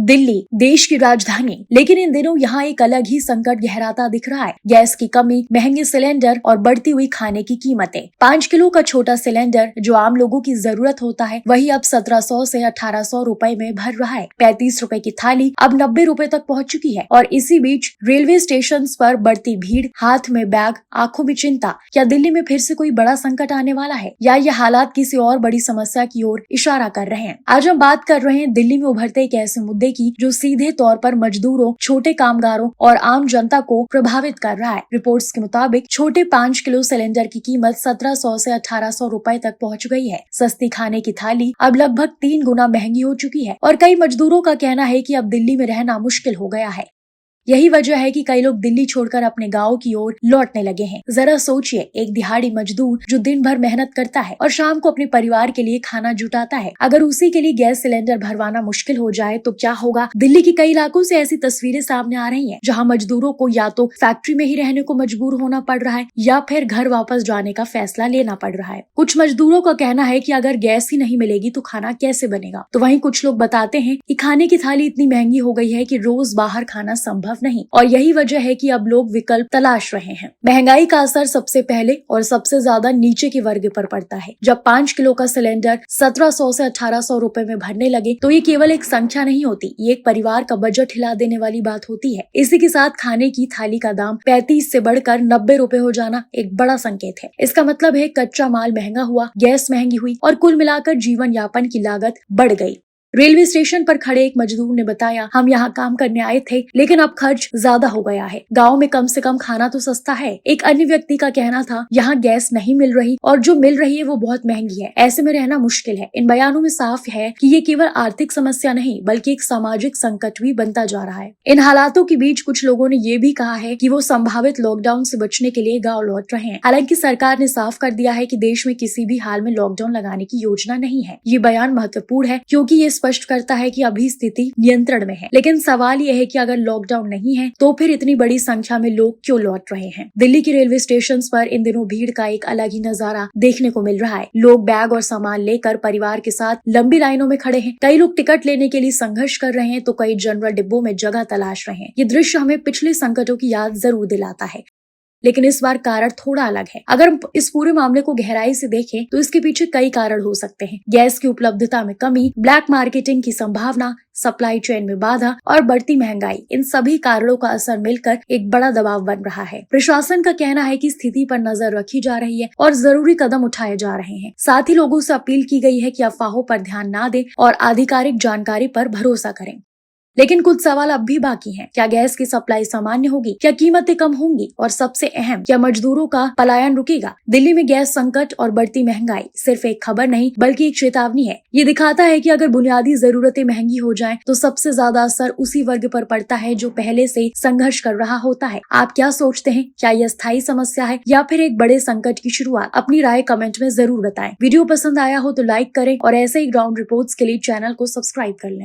दिल्ली देश की राजधानी, लेकिन इन दिनों यहाँ एक अलग ही संकट गहराता दिख रहा है। गैस की कमी, महंगे सिलेंडर और बढ़ती हुई खाने की कीमतें। 5 किलो का छोटा सिलेंडर जो आम लोगों की जरूरत होता है, वही अब 1700 से 1800 रुपए में भर रहा है। 35 रुपए की थाली अब 90 रुपए तक पहुँच चुकी है। और इसी बीच रेलवे स्टेशन पर बढ़ती भीड़, हाथ में बैग, आंखों में चिंता। क्या दिल्ली में फिर से कोई बड़ा संकट आने वाला है, या ये हालात किसी और बड़ी समस्या की ओर इशारा कर रहे हैं? आज हम बात कर रहे हैं दिल्ली में उभरते एक ऐसे मुद्दे की जो सीधे तौर पर मजदूरों, छोटे कामगारों और आम जनता को प्रभावित कर रहा है। रिपोर्ट्स के मुताबिक छोटे 5 किलो सिलेंडर की कीमत 1700 से 1800 रुपए तक पहुंच गई है। सस्ती खाने की थाली अब लगभग 3 गुना महंगी हो चुकी है और कई मजदूरों का कहना है कि अब दिल्ली में रहना मुश्किल हो गया है। यही वजह है कि कई लोग दिल्ली छोड़कर अपने गांव की ओर लौटने लगे हैं। जरा सोचिए, एक दिहाड़ी मजदूर जो दिन भर मेहनत करता है और शाम को अपने परिवार के लिए खाना जुटाता है, अगर उसी के लिए गैस सिलेंडर भरवाना मुश्किल हो जाए तो क्या होगा? दिल्ली के कई इलाकों से ऐसी तस्वीरें सामने आ रही हैं, जहां मजदूरों को या तो फैक्ट्री में ही रहने को मजबूर होना पड़ रहा है या फिर घर वापस जाने का फैसला लेना पड़ रहा है। कुछ मजदूरों का कहना है कि अगर गैस ही नहीं मिलेगी तो खाना कैसे बनेगा। तो वहीं कुछ लोग बताते हैं कि खाने की थाली इतनी महंगी हो गई है कि रोज बाहर खाना संभव नहीं, और यही वजह है कि अब लोग विकल्प तलाश रहे हैं। महंगाई का असर सबसे पहले और सबसे ज्यादा नीचे के वर्ग पर पड़ता है। जब 5 किलो का सिलेंडर 1700 से 1800 रुपए में भरने लगे तो ये केवल एक संख्या नहीं होती, ये एक परिवार का बजट हिला देने वाली बात होती है। इसी के साथ खाने की थाली का दाम 35 से बढ़कर 90 रुपए हो जाना एक बड़ा संकेत है। इसका मतलब है कच्चा माल महंगा हुआ, गैस महंगी हुई और कुल मिलाकर जीवन यापन की लागत बढ़ गई। रेलवे स्टेशन पर खड़े एक मजदूर ने बताया, हम यहाँ काम करने आए थे लेकिन अब खर्च ज्यादा हो गया है। गांव में कम से कम खाना तो सस्ता है। एक अन्य व्यक्ति का कहना था, यहाँ गैस नहीं मिल रही और जो मिल रही है वो बहुत महंगी है, ऐसे में रहना मुश्किल है। इन बयानों में साफ है कि ये केवल आर्थिक समस्या नहीं बल्कि एक सामाजिक संकट भी बनता जा रहा है। इन हालातों के बीच कुछ लोगों ने ये भी कहा है कि वो संभावित लॉकडाउन से बचने के लिए गाँव लौट रहे हैं। हालांकि सरकार ने साफ कर दिया है कि देश में किसी भी हाल में लॉकडाउन लगाने की योजना नहीं है। ये बयान महत्वपूर्ण है क्योंकि ये स्पष्ट करता है कि अभी स्थिति नियंत्रण में है। लेकिन सवाल यह है कि अगर लॉकडाउन नहीं है तो फिर इतनी बड़ी संख्या में लोग क्यों लौट रहे हैं? दिल्ली के रेलवे स्टेशन पर इन दिनों भीड़ का एक अलग ही नजारा देखने को मिल रहा है। लोग बैग और सामान लेकर परिवार के साथ लंबी लाइनों में खड़े हैं। कई लोग टिकट लेने के लिए संघर्ष कर रहे हैं तो कई जनरल डिब्बों में जगह तलाश रहे हैं। ये दृश्य हमें पिछले संकटों की याद जरूर दिलाता है, लेकिन इस बार कारण थोड़ा अलग है। अगर हम इस पूरे मामले को गहराई से देखें तो इसके पीछे कई कारण हो सकते हैं। गैस की उपलब्धता में कमी, ब्लैक मार्केटिंग की संभावना, सप्लाई चेन में बाधा और बढ़ती महंगाई, इन सभी कारणों का असर मिलकर एक बड़ा दबाव बन रहा है। प्रशासन का कहना है कि स्थिति पर नजर रखी जा रही है और जरूरी कदम उठाए जा रहे हैं। साथ ही लोगों से अपील की गई है कि अफवाहों पर ध्यान न दें और आधिकारिक जानकारी पर भरोसा करें। लेकिन कुछ सवाल अब भी बाकी हैं। क्या गैस की सप्लाई सामान्य होगी? क्या कीमतें कम होंगी? और सबसे अहम, क्या मजदूरों का पलायन रुकेगा? दिल्ली में गैस संकट और बढ़ती महंगाई सिर्फ एक खबर नहीं बल्कि एक चेतावनी है। ये दिखाता है कि अगर बुनियादी जरूरतें महंगी हो जाएं तो सबसे ज्यादा असर उसी वर्ग पर पड़ता है जो पहले से संघर्ष कर रहा होता है। आप क्या सोचते हैं? क्या यह स्थायी समस्या है या फिर एक बड़े संकट की शुरुआत? अपनी राय कमेंट में जरूर बताएं। वीडियो पसंद आया हो तो लाइक करें और ऐसे ही ग्राउंड रिपोर्ट्स के लिए चैनल को सब्सक्राइब कर लें।